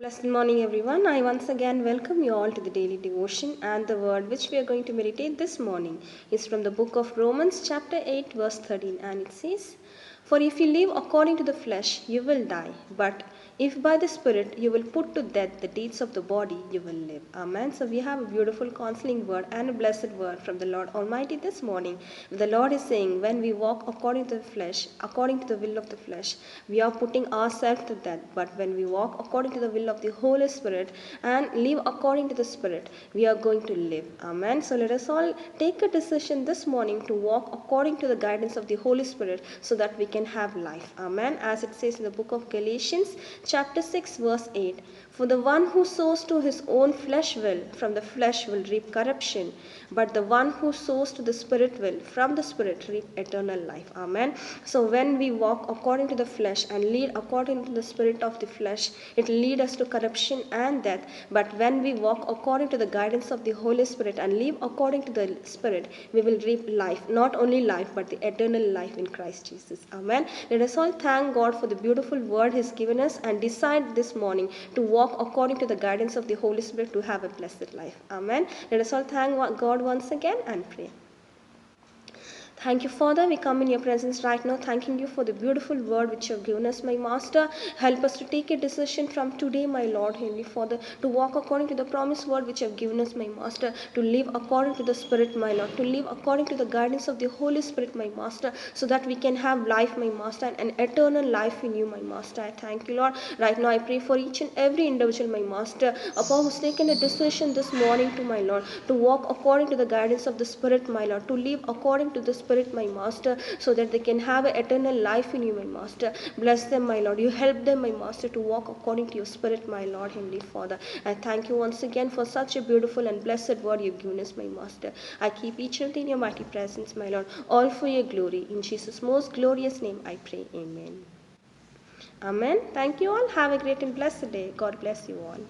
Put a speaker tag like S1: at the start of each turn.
S1: Blessed morning, everyone. I once again welcome you all to the daily devotion, and the word which we are going to meditate this morning is from the book of Romans, chapter 8, verse 13, and it says, "For if you live according to the flesh, you will die, but if by the Spirit you will put to death the deeds of the body, you will live." Amen. So we have a beautiful counseling word and a blessed word from the Lord Almighty this morning. The Lord is saying, when we walk according to the flesh, according to the will of the flesh, we are putting ourselves to death. But when we walk according to the will of the Holy Spirit and live according to the Spirit, we are going to live. Amen. So let us all take a decision this morning to walk according to the guidance of the Holy Spirit so that we can have life. Amen. As it says in the book of Galatians, chapter 6, verse 8, "For the one who sows to his own flesh will, from the flesh will reap corruption, but the one who sows to the Spirit will, from the Spirit reap eternal life." Amen. So when we walk according to the flesh and lead according to the spirit of the flesh, it leads us to corruption and death. But when we walk according to the guidance of the Holy Spirit and live according to the Spirit, we will reap life, not only life, but the eternal life in Christ Jesus. Amen. Let us all thank God for the beautiful word He's given us and decide this morning to walk according to the guidance of the Holy Spirit to have a blessed life. Amen. Let us all thank God once again and pray. Thank you, Father. We come in your presence right now, thanking you for the beautiful word which you have given us, my Master. Help us to take a decision from today, my Lord, Heavenly Father, to walk according to the promised word which you have given us, my Master, to live according to the Spirit, my Lord, to live according to the guidance of the Holy Spirit, my Master, so that we can have life, my Master, and an eternal life in you, my Master. I thank you, Lord. Right now, I pray for each and every individual, my Master, upon who's taken a decision this morning to my Lord, to walk according to the guidance of the Spirit, my Lord, to live according to the Spirit, my Master, so that they can have an eternal life in you, my Master. Bless them, my Lord. You help them, my Master, to walk according to your Spirit, my Lord, Heavenly Father. I thank you once again for such a beautiful and blessed word you've given us, my Master. I keep each and every in your mighty presence, my Lord, all for your glory. In Jesus' most glorious name I pray. Amen. Amen. Thank you all. Have a great and blessed day. God bless you all.